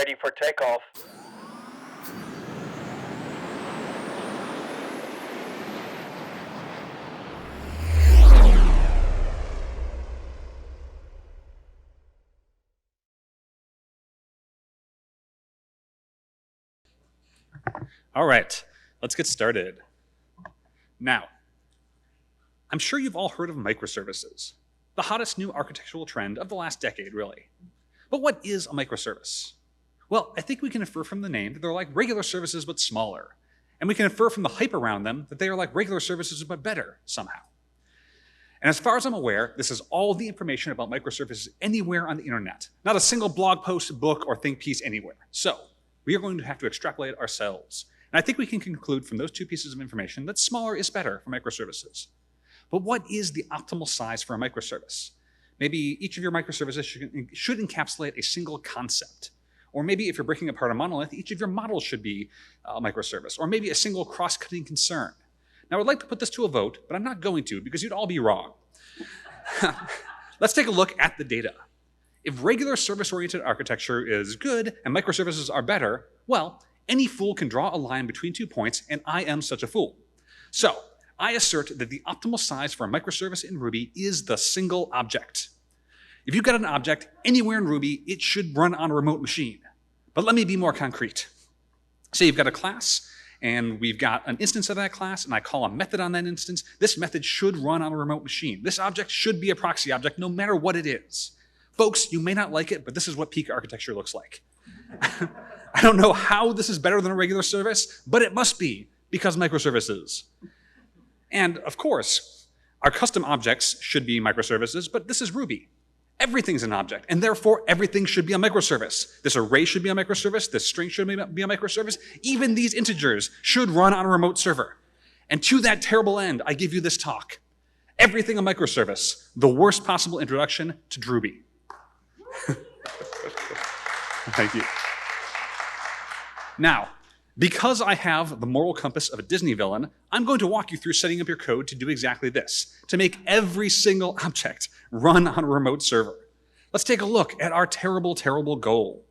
ready for takeoff. All right, let's get started. Now, I'm sure you've all heard of microservices, the hottest new architectural trend of the last decade, really. But what is a microservice? Well, I think we can infer from the name that they're like regular services but smaller. And we can infer from the hype around them that they are like regular services but better somehow. And as far as I'm aware, this is all the information about microservices anywhere on the internet. Not a single blog post, book, or think piece anywhere. So we are going to have to extrapolate ourselves. And I think we can conclude from those two pieces of information that smaller is better for microservices. But what is the optimal size for a microservice? Maybe each of your microservices should encapsulate a single concept. Or maybe if you're breaking apart a monolith, each of your models should be a microservice. Or maybe a single cross-cutting concern. Now, I'd like to put this to a vote, but I'm not going to because you'd all be wrong. Let's take a look at the data. If regular service-oriented architecture is good and microservices are better, well, any fool can draw a line between 2 points, and I am such a fool. So I assert that the optimal size for a microservice in Ruby is the single object. If you've got an object anywhere in Ruby, it should run on a remote machine. But let me be more concrete. Say you've got a class, and we've got an instance of that class, and I call a method on that instance. This method should run on a remote machine. This object should be a proxy object, no matter what it is. Folks, you may not like it, but this is what peak architecture looks like. I don't know how this is better than a regular service, but it must be, because microservices. And of course, our custom objects should be microservices, but this is Ruby. Everything's an object, and therefore everything should be a microservice. This array should be a microservice, this string should be a microservice, even these integers should run on a remote server. And to that terrible end, I give you this talk. Everything a microservice, the worst possible introduction to dRuby. Thank you. Now, because I have the moral compass of a Disney villain, I'm going to walk you through setting up your code to do exactly this, to make every single object run on a remote server. Let's take a look at our terrible, terrible goal.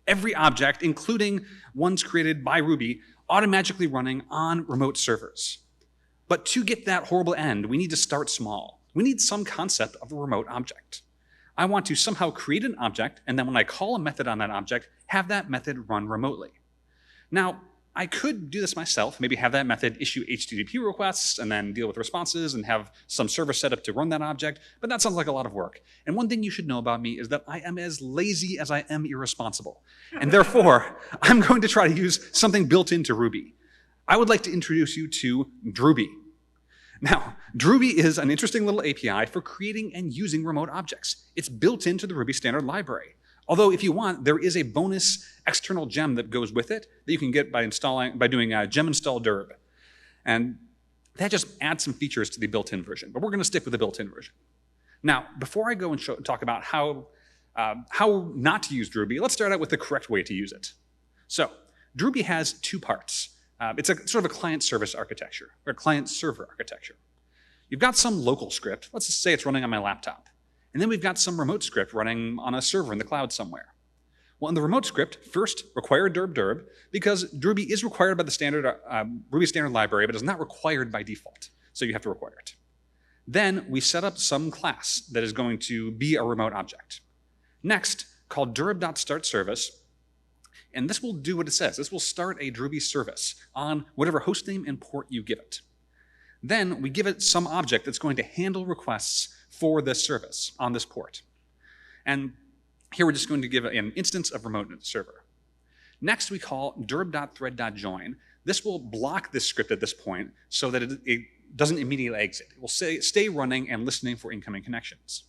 Every object, including ones created by Ruby, automatically running on remote servers. But to get that horrible end, we need to start small. We need some concept of a remote object. I want to somehow create an object, and then when I call a method on that object, have that method run remotely. Now, I could do this myself, maybe have that method issue HTTP requests and then deal with responses and have some server set up to run that object, but that sounds like a lot of work. And one thing you should know about me is that I am as lazy as I am irresponsible. And therefore, I'm going to try to use something built into Ruby. I would like to introduce you to dRuby. Now, dRuby is an interesting little API for creating and using remote objects. It's built into the Ruby standard library. Although if you want, there is a bonus external gem that goes with it that you can get by doing gem install dirb. And that just adds some features to the built-in version, but we're going to stick with the built-in version. Now, before I go and talk about how not to use dRuby, let's start out with the correct way to use it. So dRuby has 2 parts. It's a sort of a client-service architecture, or a client-server architecture. You've got some local script. Let's just say it's running on my laptop. And then we've got some remote script running on a server in the cloud somewhere. Well, in the remote script, first require dirb because dRuby is required by the standard Ruby standard library, but is not required by default. So you have to require it. Then we set up some class that is going to be a remote object. Next, call dirb.startService, and this will do what it says. This will start a dRuby service on whatever hostname and port you give it. Then we give it some object that's going to handle requests for this service on this port. And here we're just going to give an instance of remote server. Next, we call dirb.thread.join. This will block this script at this point so that it doesn't immediately exit. It will stay running and listening for incoming connections.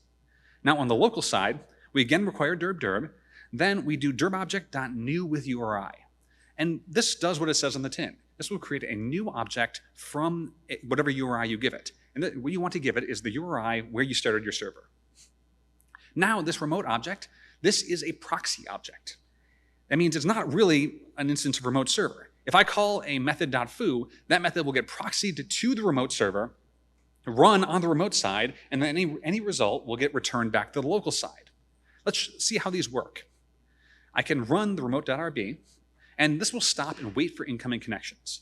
Now on the local side, we again require dirb. Then we do dirbobject.new with URI. And this does what it says on the tin. This will create a new object from whatever URI you give it. And what you want to give it is the URI where you started your server. Now, this remote object, this is a proxy object. That means it's not really an instance of remote server. If I call a method.foo, that method will get proxied to the remote server, run on the remote side, and then any result will get returned back to the local side. Let's see how these work. I can run the remote.rb, and this will stop and wait for incoming connections.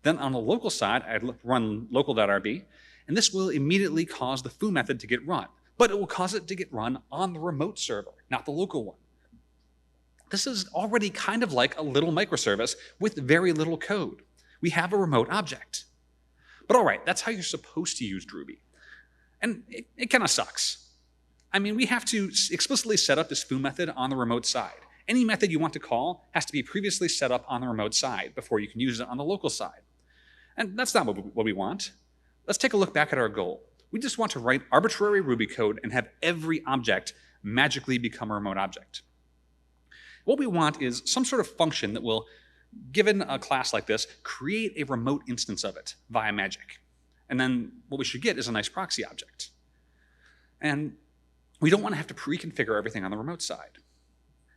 Then on the local side, I'd run local.rb, and this will immediately cause the foo method to get run, but it will cause it to get run on the remote server, not the local one. This is already kind of like a little microservice with very little code. We have a remote object. But all right, that's how you're supposed to use dRuby. And it kind of sucks. I mean, we have to explicitly set up this foo method on the remote side. Any method you want to call has to be previously set up on the remote side before you can use it on the local side. And that's not what we want. Let's take a look back at our goal. We just want to write arbitrary Ruby code and have every object magically become a remote object. What we want is some sort of function that will, given a class like this, create a remote instance of it via magic. And then what we should get is a nice proxy object. And we don't want to have to pre-configure everything on the remote side.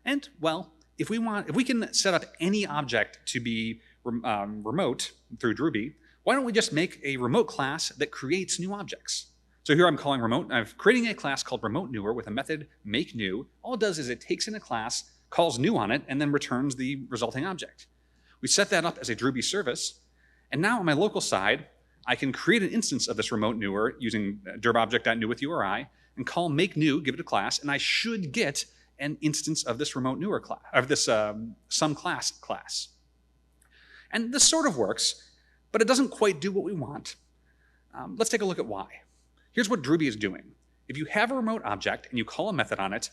And, well, if we can set up any object to be remote through dRuby, why don't we just make a remote class that creates new objects? So here I'm calling remote. I'm creating a class called remote newer with a method make new. All it does is it takes in a class, calls new on it, and then returns the resulting object. We set that up as a dRuby service, and now on my local side, I can create an instance of this remote newer using dirb_object.new with URI and call make new, give it a class, and I should get an instance of this remote newer class, of this some class. And this sort of works, but it doesn't quite do what we want. Let's take a look at why. Here's what dRuby is doing. If you have a remote object and you call a method on it,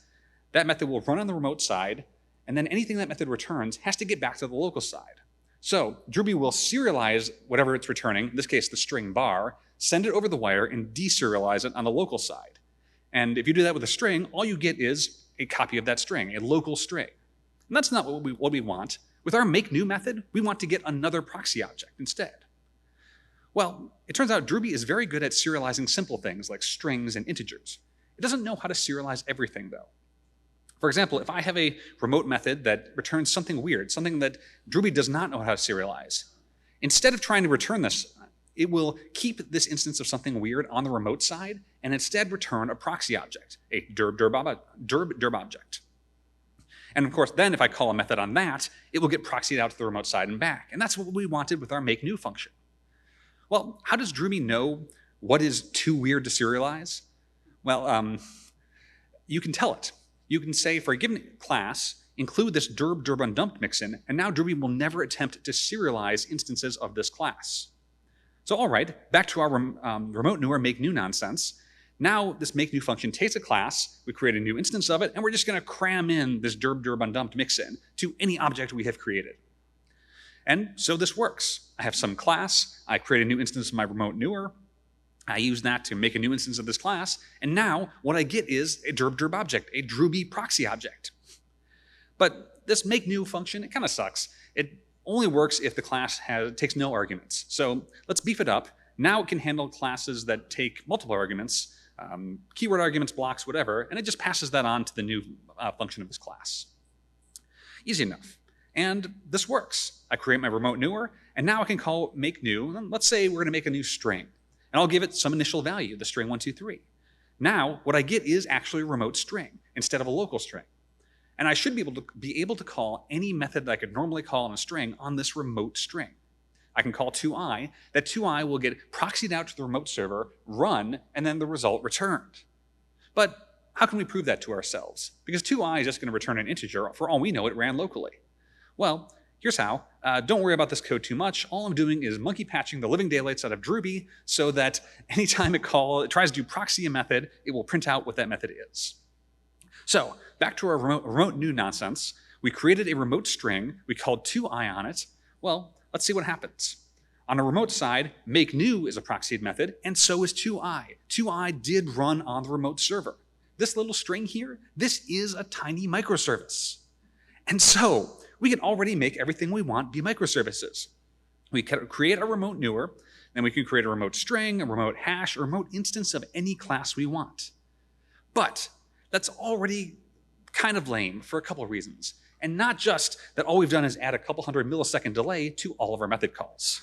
that method will run on the remote side, and then anything that method returns has to get back to the local side. So dRuby will serialize whatever it's returning, in this case the string bar, send it over the wire, and deserialize it on the local side. And if you do that with a string, all you get is a copy of that string, a local string. And that's not what we want. With our make new method, we want to get another proxy object instead. Well, it turns out dRuby is very good at serializing simple things like strings and integers. It doesn't know how to serialize everything, though. For example, if I have a remote method that returns something weird, something that dRuby does not know how to serialize, instead of trying to return this, it will keep this instance of something weird on the remote side and instead return a proxy object, a derb object. And of course, then if I call a method on that, it will get proxied out to the remote side and back. And that's what we wanted with our make new function. Well, how does dRuby know what is too weird to serialize? Well, you can tell it. You can say for a given class, include this derb_undumped mixin, and now dRuby will never attempt to serialize instances of this class. So all right, back to our remote newer make new nonsense. Now this make new function takes a class, we create a new instance of it, and we're just going to cram in this derb_undumped mixin to any object we have created. And so this works. I have some class, I create a new instance of my remote newer, I use that to make a new instance of this class, and now what I get is a derb object, a dRuby proxy object. But this make new function, it kind of sucks. It only works if the class takes no arguments. So let's beef it up. Now it can handle classes that take multiple arguments, keyword arguments, blocks, whatever, and it just passes that on to the new function of this class. Easy enough. And this works. I create my remote newer, and now I can call make new. Let's say we're going to make a new string. And I'll give it some initial value, the string 123. Now, what I get is actually a remote string instead of a local string. And I should be able to call any method that I could normally call on a string on this remote string. I can call toI. That toI will get proxied out to the remote server, run, and then the result returned. But how can we prove that to ourselves? Because toI is just going to return an integer. For all we know, it ran locally. Well, here's how. Don't worry about this code too much. All I'm doing is monkey patching the living daylights out of dRuby so that anytime it tries to do proxy a method, it will print out what that method is. So back to our remote new nonsense. We created a remote string. We called toI on it. Well, let's see what happens. On a remote side, make new is a proxied method, and so is toI. toI did run on the remote server. This little string here, this is a tiny microservice. And so we can already make everything we want be microservices. We can create a remote newer, then we can create a remote string, a remote hash, a remote instance of any class we want. But that's already kind of lame for a couple of reasons. And not just that all we've done is add a couple hundred millisecond delay to all of our method calls.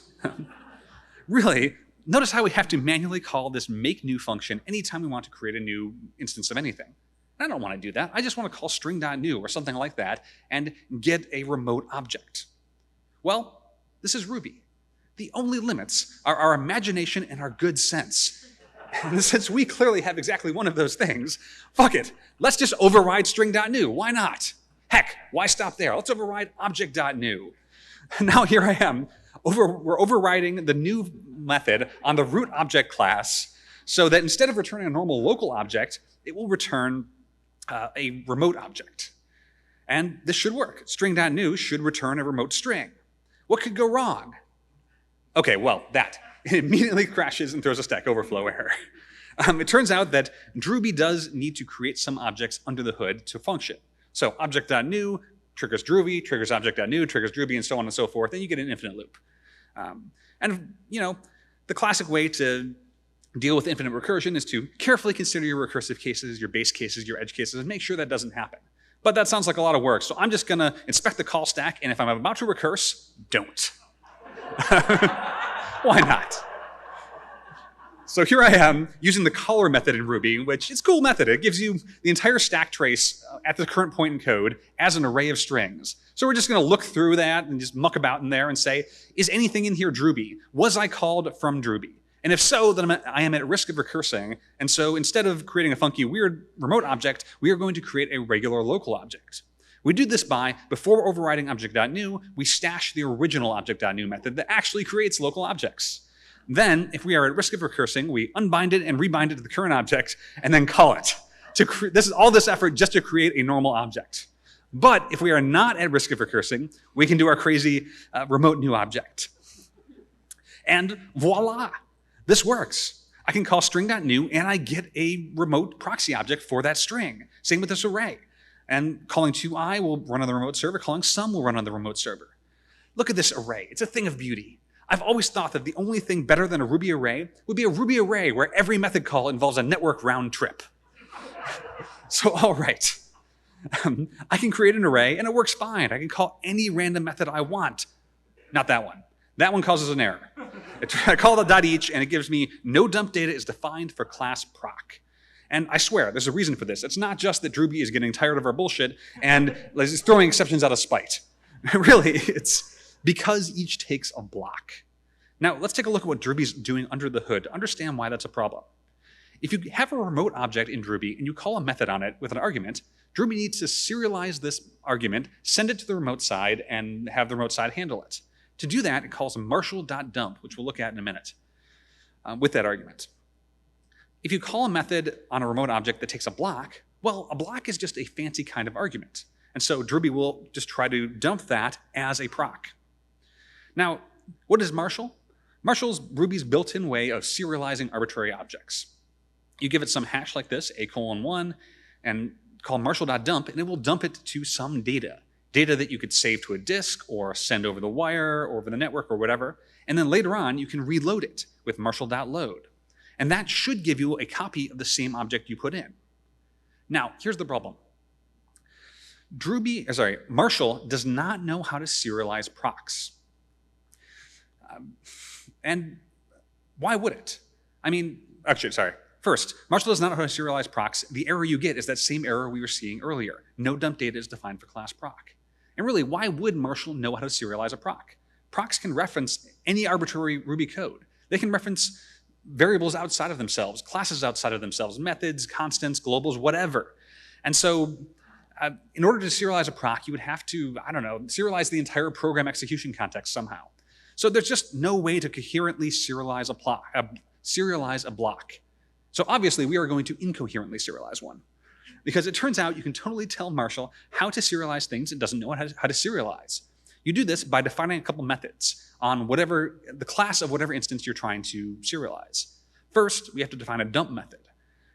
Really, notice how we have to manually call this make new function anytime we want to create a new instance of anything. I don't want to do that. I just want to call string.new or something like that and get a remote object. Well, this is Ruby. The only limits are our imagination and our good sense. And since we clearly have exactly one of those things, fuck it. Let's just override string.new. Why not? Heck, why stop there? Let's override object.new. Now here I am. We're overriding the new method on the root object class so that instead of returning a normal local object, it will return a remote object. And this should work. String.new should return a remote string. What could go wrong? Okay, well, it immediately crashes and throws a Stack Overflow error. It turns out that dRuby does need to create some objects under the hood to function. So object.new triggers dRuby, triggers object.new, triggers dRuby, and so on and so forth, and you get an infinite loop. And the classic way to deal with infinite recursion is to carefully consider your recursive cases, your base cases, your edge cases, and make sure that doesn't happen. But that sounds like a lot of work, so I'm just gonna inspect the call stack, and if I'm about to recurse, don't. Why not? So here I am using the caller method in Ruby, which is a cool method. It gives you the entire stack trace at the current point in code as an array of strings. So we're just gonna look through that and just muck about in there and say, is anything in here dRuby? Was I called from dRuby? And if so, then I am at risk of recursing. And so instead of creating a funky, weird remote object, we are going to create a regular local object. We do this by, before overriding object.new, we stash the original object.new method that actually creates local objects. Then, if we are at risk of recursing, we unbind it and rebind it to the current object and then call it. This is all this effort just to create a normal object. But if we are not at risk of recursing, we can do our crazy remote new object. And voila, this works. I can call string.new and I get a remote proxy object for that string. Same with this array. And calling to_i will run on the remote server, calling sum will run on the remote server. Look at this array, it's a thing of beauty. I've always thought that the only thing better than a Ruby array would be a Ruby array where every method call involves a network round trip. So all right, I can create an array and it works fine. I can call any random method I want. Not that one. That one causes an error. I call the .each and it gives me no dump data is defined for class proc. And I swear, there's a reason for this. It's not just that dRuby is getting tired of our bullshit and is throwing exceptions out of spite. Really, it's because each takes a block. Now, let's take a look at what dRuby's doing under the hood to understand why that's a problem. If you have a remote object in dRuby and you call a method on it with an argument, dRuby needs to serialize this argument, send it to the remote side, and have the remote side handle it. To do that, it calls marshal.dump, which we'll look at in a minute, with that argument. If you call a method on a remote object that takes a block, well, a block is just a fancy kind of argument. And so dRuby will just try to dump that as a proc. Now, what is Marshal? Marshal's Ruby's built-in way of serializing arbitrary objects. You give it some hash like this, a:1, and call marshal.dump, and it will dump it to some data that you could save to a disk or send over the wire or over the network or whatever. And then later on, you can reload it with marshal.load. And that should give you a copy of the same object you put in. Now, here's the problem. Marshal does not know how to serialize procs. And why would it? First, Marshal does not know how to serialize procs. The error you get is that same error we were seeing earlier. No dump data is defined for class proc. And really, why would Marshal know how to serialize a proc? Procs can reference any arbitrary Ruby code. They can reference variables outside of themselves, classes outside of themselves, methods, constants, globals, whatever. And so in order to serialize a proc, you would have to, serialize the entire program execution context somehow. So there's just no way to coherently serialize a block. So obviously, we are going to incoherently serialize one. Because it turns out you can totally tell Marshal how to serialize things it doesn't know how to serialize. You do this by defining a couple methods on the class of whatever instance you're trying to serialize. First, we have to define a dump method.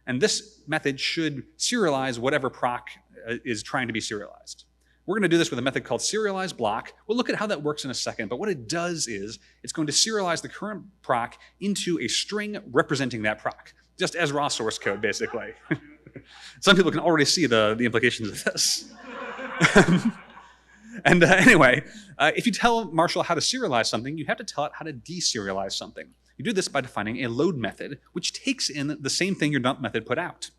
And this method should serialize whatever proc is trying to be serialized. We're going to do this with a method called serialize block. We'll look at how that works in a second, but what it does is it's going to serialize the current proc into a string representing that proc, just as raw source code, basically. Some people can already see the implications of this. Anyway, if you tell Marshal how to serialize something, you have to tell it how to deserialize something. You do this by defining a load method, which takes in the same thing your dump method put out.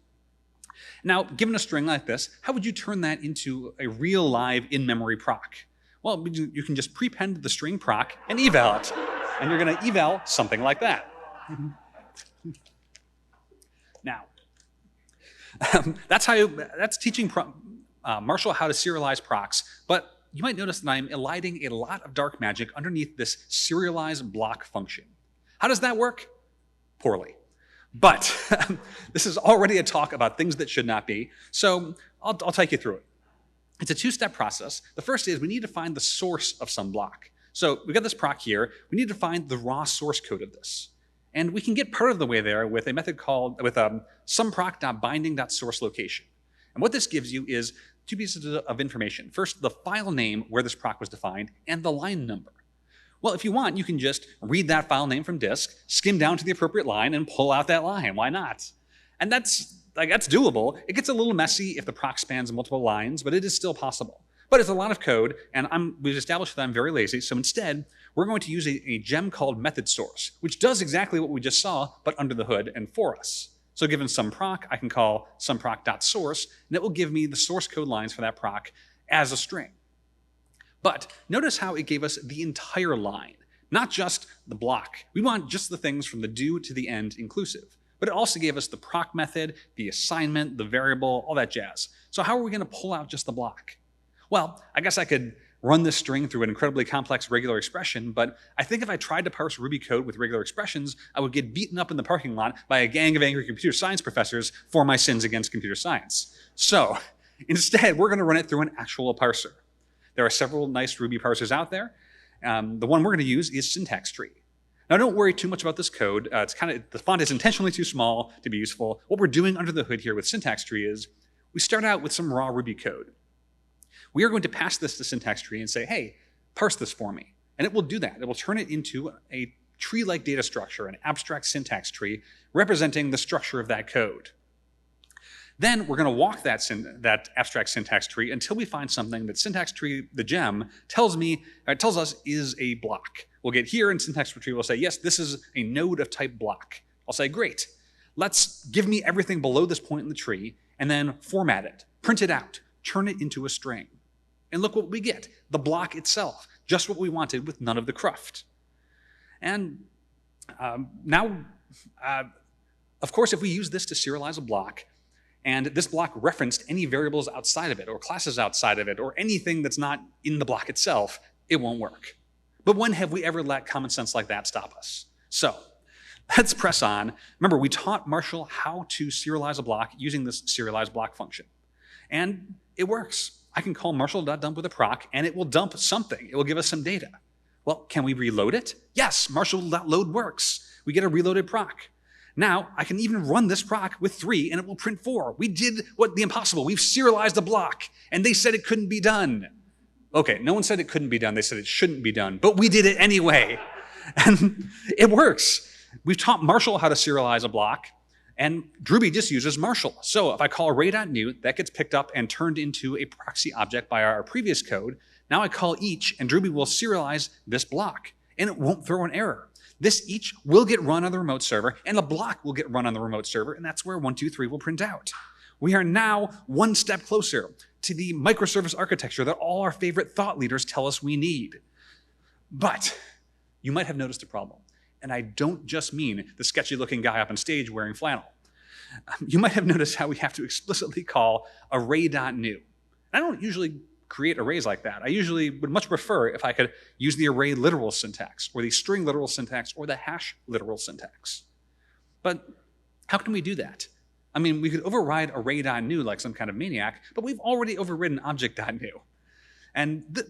Now, given a string like this, how would you turn that into a real live in-memory proc? Well, you can just prepend the string proc and eval it. And you're going to eval something like that. Now, that's teaching Marshall how to serialize procs, but you might notice that I'm eliding a lot of dark magic underneath this serialize block function. How does that work? Poorly. But this is already a talk about things that should not be, so I'll take you through it. It's a two-step process. The first is we need to find the source of some block. So we've got this proc here. We need to find the raw source code of this. And we can get part of the way there with a method called someproc.binding.sourceLocation. And what this gives you is two pieces of information. First, the file name where this proc was defined, and the line number. Well, if you want, you can just read that file name from disk, skim down to the appropriate line, and pull out that line. Why not? And that's doable. It gets a little messy if the proc spans multiple lines, but it is still possible. But it's a lot of code, and we've established that I'm very lazy, so instead, we're going to use a gem called method source, which does exactly what we just saw, but under the hood and for us. So given some proc, I can call someproc.source, and it will give me the source code lines for that proc as a string. But notice how it gave us the entire line, not just the block. We want just the things from the do to the end inclusive. But it also gave us the proc method, the assignment, the variable, all that jazz. So how are we going to pull out just the block? Well, I guess I could run this string through an incredibly complex regular expression, but I think if I tried to parse Ruby code with regular expressions, I would get beaten up in the parking lot by a gang of angry computer science professors for my sins against computer science. So instead, we're going to run it through an actual parser. There are several nice Ruby parsers out there. The one we're going to use is syntax tree. Now, don't worry too much about this code. The font is intentionally too small to be useful. What we're doing under the hood here with syntax tree is we start out with some raw Ruby code. We are going to pass this to syntax tree and say, hey, parse this for me. And it will do that. It will turn it into a tree-like data structure, an abstract syntax tree representing the structure of that code. Then we're going to walk that abstract syntax tree until we find something that syntax tree, the gem, tells us is a block. We'll get here and syntax tree will say, yes, this is a node of type block. I'll say, great. Let's give me everything below this point in the tree and then format it, print it out, turn it into a string. And look what we get, the block itself, just what we wanted with none of the cruft. And now, of course, if we use this to serialize a block, and this block referenced any variables outside of it, or classes outside of it, or anything that's not in the block itself, it won't work. But when have we ever let common sense like that stop us? So let's press on. Remember, we taught Marshall how to serialize a block using this serialize block function. And it works. I can call marshall.dump with a proc, and it will dump something. It will give us some data. Well, can we reload it? Yes, marshall.load works. We get a reloaded proc. Now, I can even run this proc with 3, and it will print 4. We did the impossible. We've serialized a block, and they said it couldn't be done. Okay, no one said it couldn't be done. They said it shouldn't be done, but we did it anyway. And it works. We've taught Marshall how to serialize a block, and dRuby just uses Marshall. So if I call array.new, that gets picked up and turned into a proxy object by our previous code. Now I call each, and dRuby will serialize this block, and it won't throw an error. This each will get run on the remote server, and the block will get run on the remote server, and that's where 1, 2, 3 will print out. We are now one step closer to the microservice architecture that all our favorite thought leaders tell us we need. But you might have noticed a problem. And I don't just mean the sketchy-looking guy up on stage wearing flannel. You might have noticed how we have to explicitly call array.new. I don't usually create arrays like that. I usually would much prefer if I could use the array literal syntax, or the string literal syntax, or the hash literal syntax. But how can we do that? I mean, we could override array.new like some kind of maniac, but we've already overridden object.new. And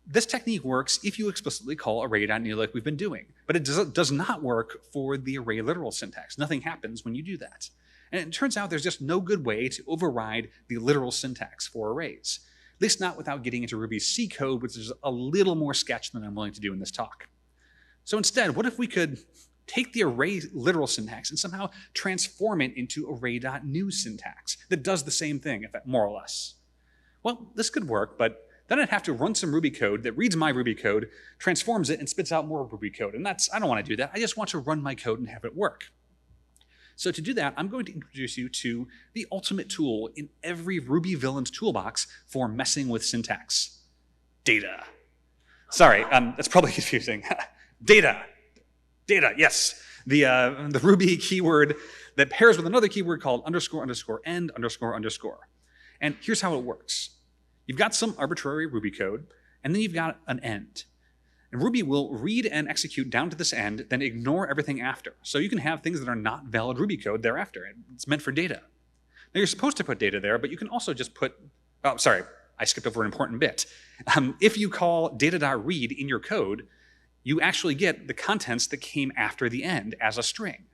this technique works if you explicitly call array.new like we've been doing, but it does not work for the array literal syntax. Nothing happens when you do that. And it turns out there's just no good way to override the literal syntax for arrays, at least not without getting into Ruby's C code, which is a little more sketch than I'm willing to do in this talk. So instead, what if we could take the array literal syntax and somehow transform it into array.new syntax that does the same thing, more or less? Well, this could work, but then I'd have to run some Ruby code that reads my Ruby code, transforms it, and spits out more Ruby code. And I don't want to do that. I just want to run my code and have it work. So to do that, I'm going to introduce you to the ultimate tool in every Ruby villain's toolbox for messing with syntax. Data. Sorry, that's probably confusing. Data. Data, yes. The Ruby keyword that pairs with another keyword called underscore underscore end underscore underscore. And here's how it works. You've got some arbitrary Ruby code, and then you've got an end. And Ruby will read and execute down to this end, then ignore everything after. So you can have things that are not valid Ruby code thereafter. It's meant for data. Now you're supposed to put data there, but you can also just put, oh, sorry, I skipped over an important bit. If you call data.read in your code, you actually get the contents that came after the end as a string.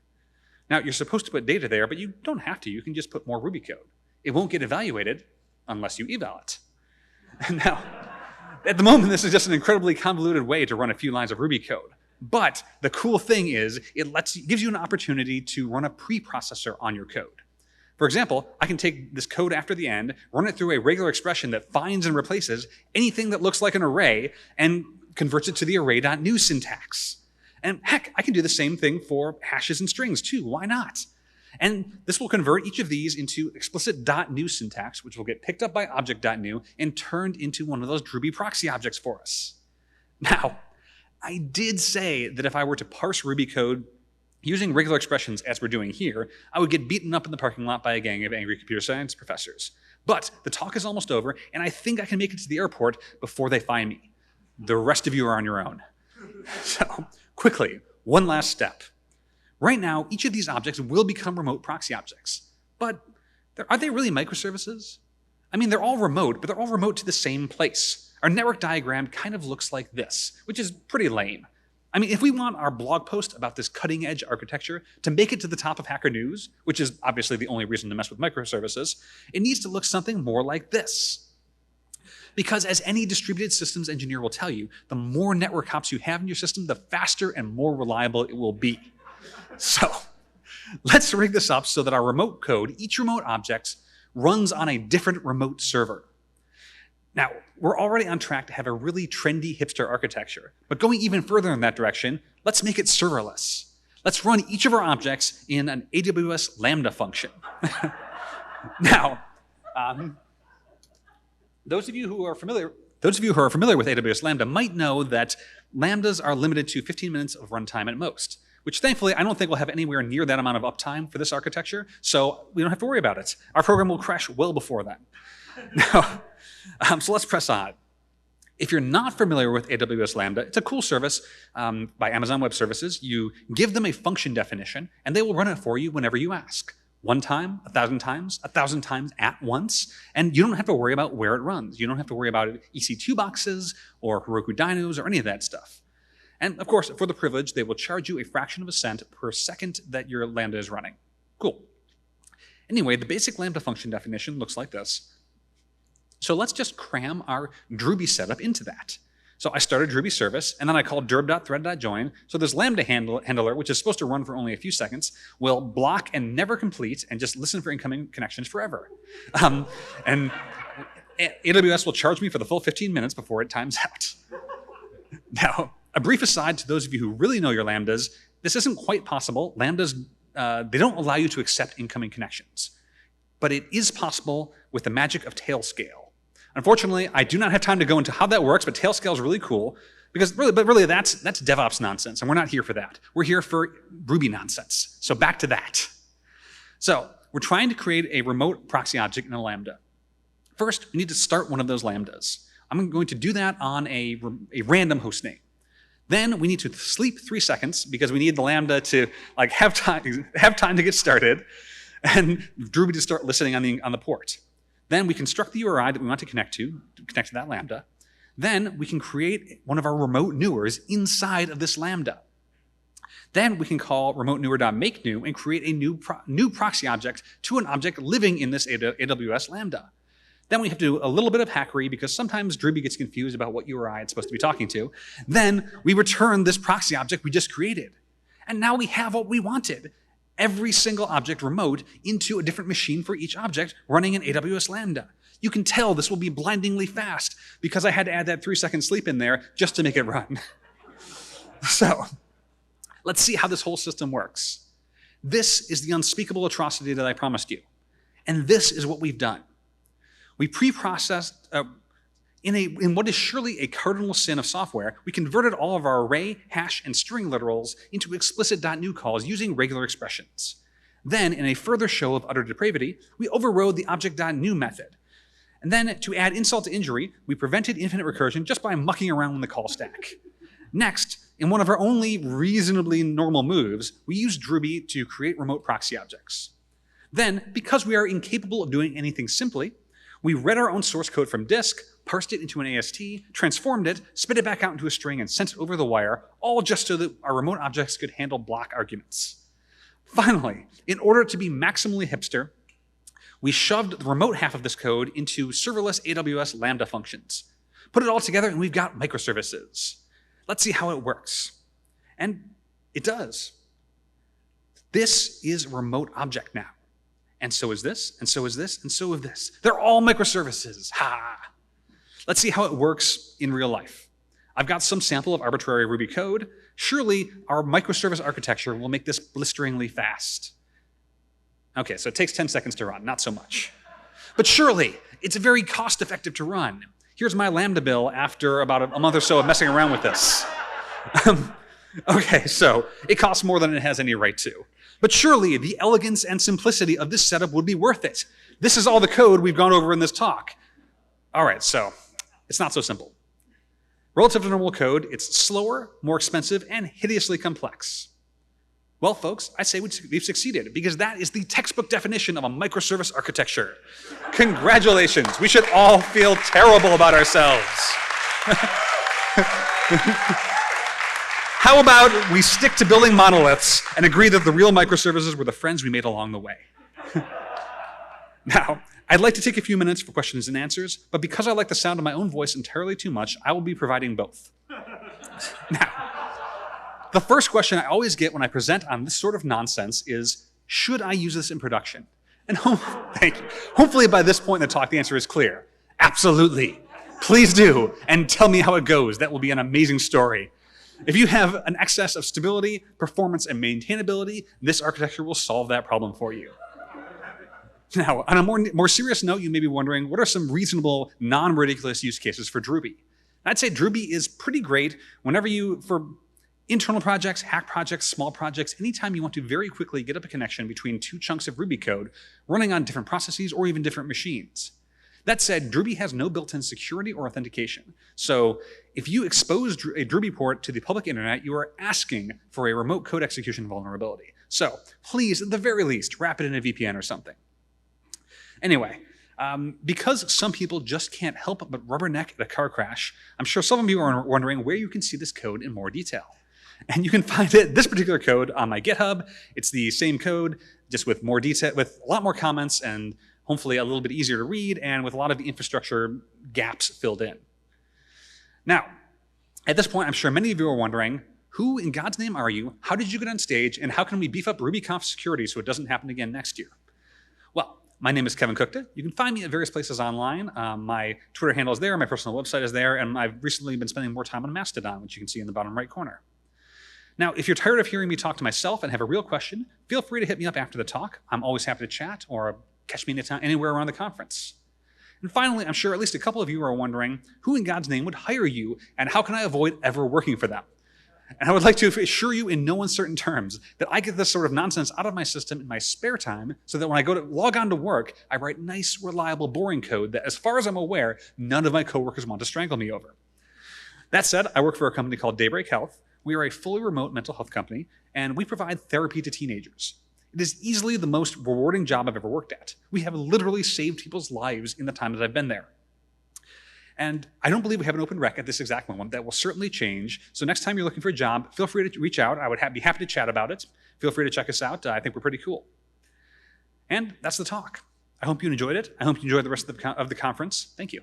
Now you're supposed to put data there, but you don't have to. You can just put more Ruby code. It won't get evaluated unless you eval it. And now, at the moment, this is just an incredibly convoluted way to run a few lines of Ruby code. But the cool thing is it gives you an opportunity to run a preprocessor on your code. For example, I can take this code after the end, run it through a regular expression that finds and replaces anything that looks like an array and converts it to the array.new syntax. And heck, I can do the same thing for hashes and strings too. Why not? And this will convert each of these into explicit .new syntax, which will get picked up by object.new and turned into one of those dRuby proxy objects for us. Now, I did say that if I were to parse Ruby code using regular expressions as we're doing here, I would get beaten up in the parking lot by a gang of angry computer science professors. But the talk is almost over, and I think I can make it to the airport before they find me. The rest of you are on your own. So, quickly, one last step. Right now, each of these objects will become remote proxy objects. But are they really microservices? I mean, they're all remote, but they're all remote to the same place. Our network diagram kind of looks like this, which is pretty lame. I mean, if we want our blog post about this cutting-edge architecture to make it to the top of Hacker News, which is obviously the only reason to mess with microservices, it needs to look something more like this. Because as any distributed systems engineer will tell you, the more network hops you have in your system, the faster and more reliable it will be. So let's rig this up so that our remote code, each remote object, runs on a different remote server. Now, we're already on track to have a really trendy hipster architecture, but going even further in that direction, let's make it serverless. Let's run each of our objects in an AWS Lambda function. Now, those of you who are familiar with AWS Lambda might know that Lambdas are limited to 15 minutes of runtime at most, which thankfully I don't think will have anywhere near that amount of uptime for this architecture, so we don't have to worry about it. Our program will crash well before then. Now, so let's press on. If you're not familiar with AWS Lambda, it's a cool service by Amazon Web Services. You give them a function definition, and they will run it for you whenever you ask. One time, 1,000 times, 1,000 times at once, and you don't have to worry about where it runs. You don't have to worry about EC2 boxes or Heroku dynos or any of that stuff. And of course, for the privilege, they will charge you a fraction of a cent per second that your Lambda is running. Cool. Anyway, the basic Lambda function definition looks like this. So let's just cram our dRuby setup into that. So I started Ruby service, and then I called derb.thread.join. So this Lambda handler, which is supposed to run for only a few seconds, will block and never complete and just listen for incoming connections forever. And AWS will charge me for the full 15 minutes before it times out. Now, a brief aside to those of you who really know your Lambdas, this isn't quite possible. Lambdas, they don't allow you to accept incoming connections. But it is possible with the magic of tailscale. Unfortunately, I do not have time to go into how that works, but tailscale is really cool because really that's DevOps nonsense, and we're not here for that. We're here for Ruby nonsense. So back to that. So we're trying to create a remote proxy object in a Lambda. First, we need to start one of those Lambdas. I'm going to do that on a random host name. Then we need to sleep 3 seconds because we need the Lambda to have time to get started, and dRuby to start listening on the port. Then we construct the URI that we want to connect to that Lambda. Then we can create one of our remote newers inside of this Lambda. Then we can call remote newer.makeNew and create a new proxy object to an object living in this AWS Lambda. Then we have to do a little bit of hackery because sometimes dRuby gets confused about what URI it's supposed to be talking to. Then we return this proxy object we just created. And now we have what we wanted. Every single object remote into a different machine for each object running an AWS Lambda. You can tell this will be blindingly fast because I had to add that 3-second sleep in there just to make it run. So let's see how this whole system works. This is the unspeakable atrocity that I promised you. And this is what we've done. We pre-processed, in what is surely a cardinal sin of software, we converted all of our array, hash, and string literals into explicit .new calls using regular expressions. Then, in a further show of utter depravity, we overrode the object.new method. And then, to add insult to injury, we prevented infinite recursion just by mucking around in the call stack. Next, in one of our only reasonably normal moves, we used dRuby to create remote proxy objects. Then, because we are incapable of doing anything simply, we read our own source code from disk, parsed it into an AST, transformed it, spit it back out into a string, and sent it over the wire, all just so that our remote objects could handle block arguments. Finally, in order to be maximally hipster, we shoved the remote half of this code into serverless AWS Lambda functions. Put it all together and we've got microservices. Let's see how it works. And it does. This is a remote object now. And so is this, and so is this, and so is this. They're all microservices. Ha! Let's see how it works in real life. I've got some sample of arbitrary Ruby code. Surely our microservice architecture will make this blisteringly fast. Okay, so it takes 10 seconds to run, not so much. But surely, it's very cost-effective to run. Here's my Lambda bill after about a month or so of messing around with this. Okay, so it costs more than it has any right to. But surely the elegance and simplicity of this setup would be worth it. This is all the code we've gone over in this talk. All right, so it's not so simple. Relative to normal code, it's slower, more expensive, and hideously complex. Well, folks, I say we've succeeded because that is the textbook definition of a microservice architecture. Congratulations. We should all feel terrible about ourselves. How about we stick to building monoliths and agree that the real microservices were the friends we made along the way? Now, I'd like to take a few minutes for questions and answers, but because I like the sound of my own voice entirely too much, I will be providing both. Now, the first question I always get when I present on this sort of nonsense is, should I use this in production? And thank you. Hopefully by this point in the talk, the answer is clear. Absolutely. Please do, and tell me how it goes. That will be an amazing story. If you have an excess of stability, performance, and maintainability, this architecture will solve that problem for you. Now, on a more serious note, you may be wondering, what are some reasonable, non-ridiculous use cases for dRuby? I'd say dRuby is pretty great whenever for internal projects, hack projects, small projects, anytime you want to very quickly get up a connection between two chunks of Ruby code running on different processes or even different machines. That said, dRuby has no built-in security or authentication. So if you expose a dRuby port to the public internet, you are asking for a remote code execution vulnerability. So please, at the very least, wrap it in a VPN or something. Anyway, because some people just can't help but rubberneck at a car crash, I'm sure some of you are wondering where you can see this code in more detail. And you can find this particular code on my GitHub. It's the same code, just with more detail, with a lot more comments, and hopefully a little bit easier to read, and with a lot of the infrastructure gaps filled in. Now, at this point, I'm sure many of you are wondering, who in God's name are you? How did you get on stage? And how can we beef up RubyConf security so it doesn't happen again next year? Well, my name is Kevin Kuchta. You can find me at various places online. My Twitter handle is there, my personal website is there, and I've recently been spending more time on Mastodon, which you can see in the bottom right corner. Now, if you're tired of hearing me talk to myself and have a real question, feel free to hit me up after the talk. I'm always happy to chat, or catch me anytime, anywhere around the conference. And finally, I'm sure at least a couple of you are wondering, who in God's name would hire you, and how can I avoid ever working for them? And I would like to assure you in no uncertain terms that I get this sort of nonsense out of my system in my spare time so that when I go to log on to work, I write nice, reliable, boring code that, as far as I'm aware, none of my coworkers want to strangle me over. That said, I work for a company called Daybreak Health. We are a fully remote mental health company, and we provide therapy to teenagers. It is easily the most rewarding job I've ever worked at. We have literally saved people's lives in the time that I've been there. And I don't believe we have an open rec at this exact moment. That will certainly change. So next time you're looking for a job, feel free to reach out. I would be happy to chat about it. Feel free to check us out. I think we're pretty cool. And that's the talk. I hope you enjoyed it. I hope you enjoyed the rest of the conference. Thank you.